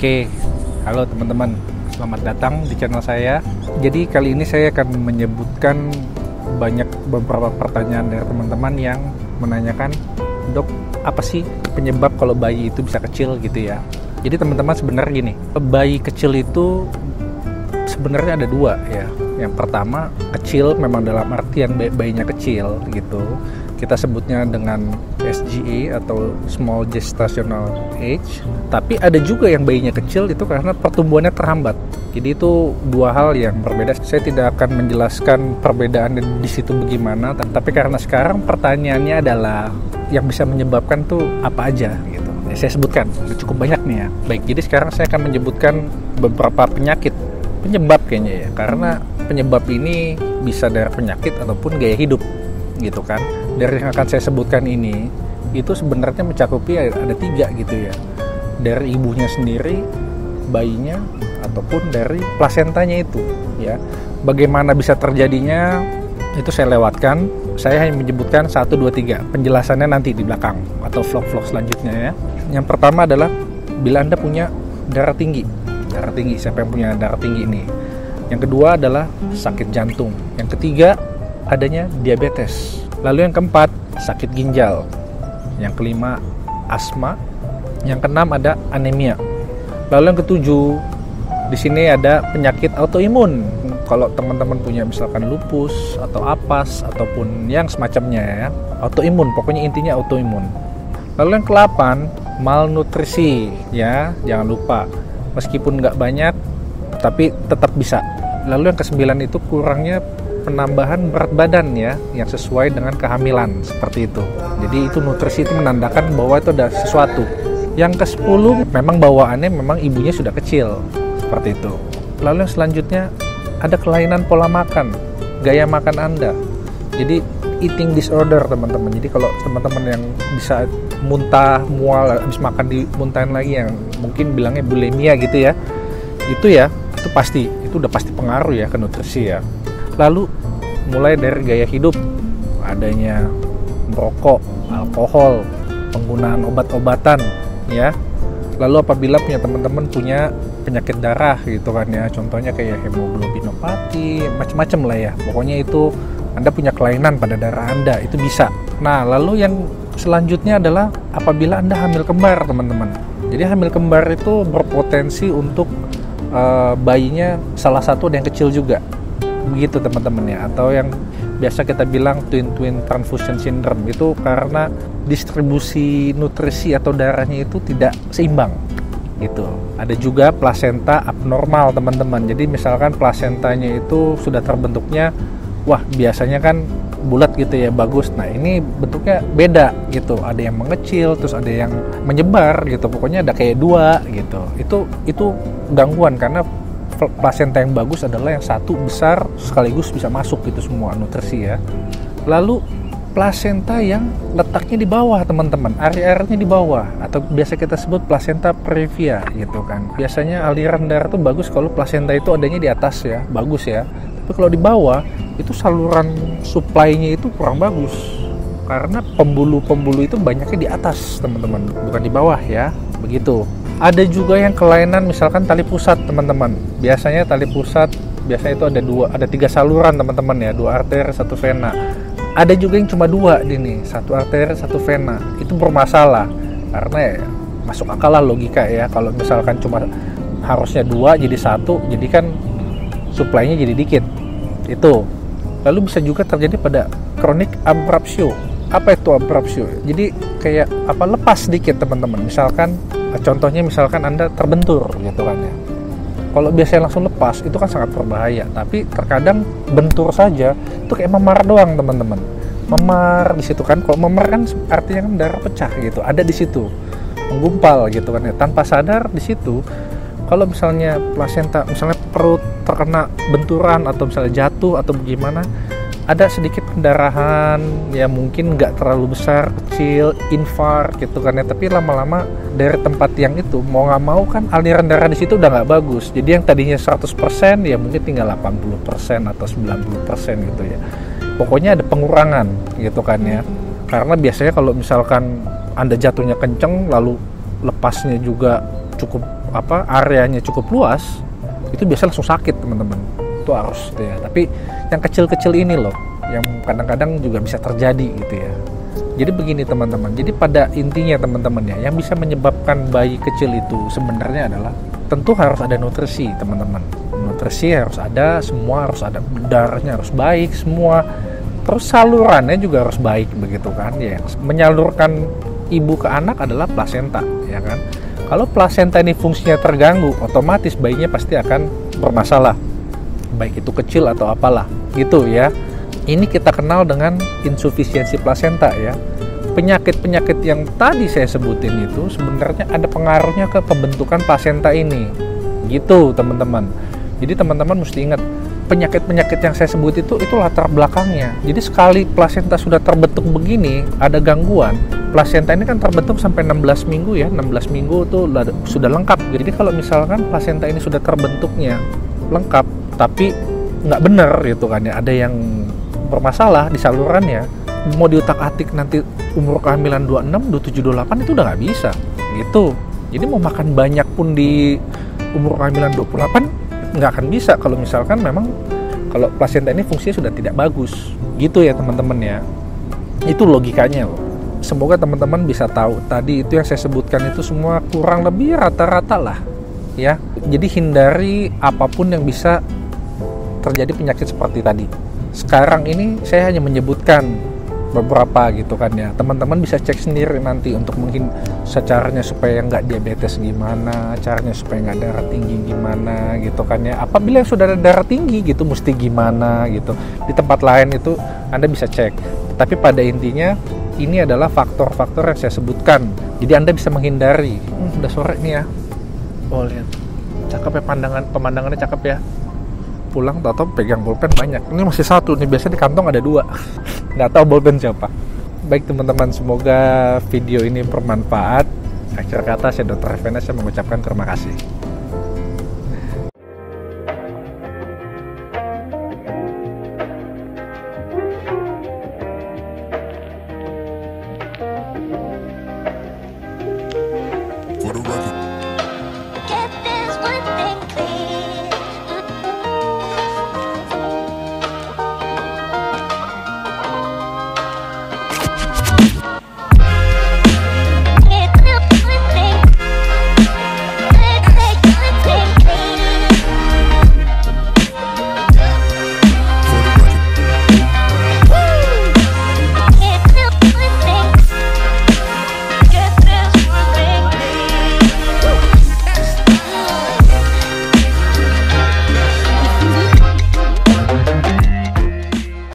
Oke, halo teman-teman, selamat datang di channel saya. Jadi kali ini saya akan menyebutkan beberapa pertanyaan dari teman-teman yang menanyakan, dok, apa sih penyebab kalau bayi itu bisa kecil gitu ya? Jadi teman-teman sebenarnya gini, bayi kecil itu sebenarnya ada dua ya. Yang pertama, kecil memang dalam artian bayinya kecil gitu. Kita sebutnya dengan SGA atau Small Gestational Age. Tapi ada juga yang bayinya kecil itu karena pertumbuhannya terhambat. Jadi itu dua hal yang berbeda. Saya tidak akan menjelaskan perbedaan di situ bagaimana. Tapi karena sekarang pertanyaannya adalah yang bisa menyebabkan tuh apa aja gitu. Ya, saya sebutkan, cukup banyak nih ya. Baik, jadi sekarang saya akan menyebutkan beberapa penyebab kayaknya ya. Karena penyebab ini bisa dari penyakit ataupun gaya hidup gitu kan. Dari yang akan saya sebutkan ini itu sebenarnya mencakupi ada 3 gitu ya, dari ibunya sendiri, bayinya, ataupun dari plasentanya itu ya. Bagaimana bisa terjadinya itu saya lewatkan. Saya hanya menyebutkan 1, 2, 3. Penjelasannya nanti di belakang atau vlog-vlog selanjutnya ya. Yang pertama adalah bila Anda punya darah tinggi. Siapa yang punya darah tinggi ini? Yang kedua adalah sakit jantung. Yang ketiga adanya diabetes. Lalu yang keempat, sakit ginjal. Yang kelima, asma. Yang keenam ada anemia. Lalu yang ketujuh, di sini ada penyakit autoimun. Kalau teman-teman punya misalkan lupus atau apas ataupun yang semacamnya ya, autoimun, pokoknya intinya autoimun. Lalu yang ke-8, malnutrisi ya, jangan lupa. Meskipun nggak banyak, tapi tetap bisa. Lalu yang ke-9 itu kurangnya penambahan berat badan ya, yang sesuai dengan kehamilan, seperti itu. Jadi itu nutrisi itu menandakan bahwa itu ada sesuatu. Yang ke-10 memang bawaannya memang ibunya sudah kecil, seperti itu. Lalu yang selanjutnya ada kelainan pola makan, gaya makan Anda. Jadi eating disorder teman-teman. Jadi kalau teman-teman yang bisa muntah, mual, habis makan dimuntahin lagi, yang mungkin bilangnya bulimia gitu ya, itu udah pasti pengaruh ya ke nutrisi ya. Lalu mulai dari gaya hidup, adanya merokok, alkohol, penggunaan obat-obatan ya. Lalu apabila punya teman-teman punya penyakit darah gitu kan ya, contohnya kayak hemoglobinopati, macam-macam lah ya. Pokoknya itu Anda punya kelainan pada darah Anda, itu bisa. Nah, lalu yang selanjutnya adalah apabila Anda hamil kembar teman-teman. Jadi hamil kembar itu berpotensi untuk bayinya salah satu ada yang kecil juga. Begitu teman-teman ya, atau yang biasa kita bilang twin transfusion syndrome, itu karena distribusi nutrisi atau darahnya itu tidak seimbang gitu. Ada juga plasenta abnormal teman-teman. Jadi misalkan plasentanya itu sudah terbentuknya, wah biasanya kan bulat gitu ya, bagus. Nah ini bentuknya beda gitu, ada yang mengecil, terus ada yang menyebar gitu. Pokoknya ada kayak 2 gitu. Itu gangguan karena plasenta yang bagus adalah yang satu besar sekaligus bisa masuk gitu semua nutrisi ya. Lalu plasenta yang letaknya di bawah teman-teman, area-areanya di bawah, atau biasa kita sebut plasenta previa gitu kan. Biasanya aliran darah tuh bagus kalau plasenta itu adanya di atas ya, bagus ya. Tapi kalau di bawah itu saluran supply-nya itu kurang bagus karena pembuluh-pembuluh itu banyaknya di atas teman-teman, bukan di bawah ya, begitu. Ada juga yang kelainan misalkan tali pusat teman-teman. Biasanya tali pusat itu ada 3 saluran teman-teman ya, 2 arteri 1 vena. Ada juga yang cuma 2 ini, 1 arteri 1 vena. Itu bermasalah karena ya masuk akal lah logika ya. Kalau misalkan cuma harusnya 2 jadi 1, jadi kan suplainya jadi dikit. Itu. Lalu bisa juga terjadi pada chronic abruptio. Apa itu abruptio? Jadi kayak lepas dikit teman-teman. Contohnya misalkan Anda terbentur gitu kan ya. Kalau biasanya langsung lepas itu kan sangat berbahaya. Tapi terkadang bentur saja itu kayak memar doang teman-teman. Memar di situ kan. Kalau memar kan artinya kan darah pecah gitu. Ada di situ. Menggumpal gitu kan ya. Tanpa sadar di situ. Kalau misalnya plasenta, misalnya perut terkena benturan atau misalnya jatuh atau bagaimana, ada sedikit pendarahan ya, mungkin nggak terlalu besar, kecil, infark gitu kan ya. Tapi lama-lama dari tempat yang itu mau nggak mau kan aliran darah di situ udah nggak bagus. Jadi yang tadinya 100% ya mungkin tinggal 80% atau 90% gitu ya. Pokoknya ada pengurangan gitu kan ya. Karena biasanya kalau misalkan Anda jatuhnya kenceng lalu lepasnya juga cukup areanya cukup luas, itu biasa langsung sakit teman-teman. Itu harus gitu ya. Tapi yang kecil-kecil ini loh, yang kadang-kadang juga bisa terjadi gitu ya. Jadi begini teman-teman, jadi pada intinya teman-teman ya, yang bisa menyebabkan bayi kecil itu sebenarnya adalah tentu harus ada nutrisi teman-teman. Nutrisi harus ada, semua harus ada, darahnya harus baik semua, terus salurannya juga harus baik begitu kan ya. Menyalurkan ibu ke anak adalah plasenta ya kan. Kalau plasenta ini fungsinya terganggu, otomatis bayinya pasti akan bermasalah, baik itu kecil atau apalah gitu ya. Ini kita kenal dengan insufisiensi plasenta ya. Penyakit-penyakit yang tadi saya sebutin itu sebenarnya ada pengaruhnya ke pembentukan plasenta ini. Gitu teman-teman. Jadi teman-teman mesti ingat, penyakit-penyakit yang saya sebut itu latar belakangnya. Jadi sekali plasenta sudah terbentuk begini, ada gangguan. Plasenta ini kan terbentuk sampai 16 minggu ya. 16 minggu itu sudah lengkap. Jadi kalau misalkan plasenta ini sudah terbentuknya lengkap, tapi nggak benar gitu kan ya, ada yang bermasalah di salurannya, mau diutak-atik nanti umur kehamilan 26, 27, 28 itu udah nggak bisa gitu. Jadi mau makan banyak pun di umur kehamilan 28 nggak akan bisa kalau misalkan memang kalau plasenta ini fungsinya sudah tidak bagus gitu ya teman-teman ya. Itu logikanya loh. Semoga teman-teman bisa tahu tadi itu yang saya sebutkan itu semua kurang lebih rata-rata lah ya. Jadi hindari apapun yang bisa terjadi penyakit seperti tadi. Sekarang ini saya hanya menyebutkan beberapa gitu kan ya. Teman-teman bisa cek sendiri nanti untuk caranya supaya nggak diabetes gimana, caranya supaya nggak darah tinggi gimana gitu kan ya. Apabila yang sudah ada darah tinggi gitu mesti gimana gitu. Di tempat lain itu Anda bisa cek. Tapi pada intinya ini adalah faktor-faktor yang saya sebutkan. Jadi Anda bisa menghindari. Udah sore nih ya. Oh lihat, cakep ya pemandangannya cakep ya. Pulang atau pegang bolpen banyak. Ini masih satu nih, biasanya di kantong ada 2. Nggak tahu bolpen siapa. Baik teman-teman, semoga video ini bermanfaat. Akhir kata saya Dr. Effendi, saya mengucapkan terima kasih.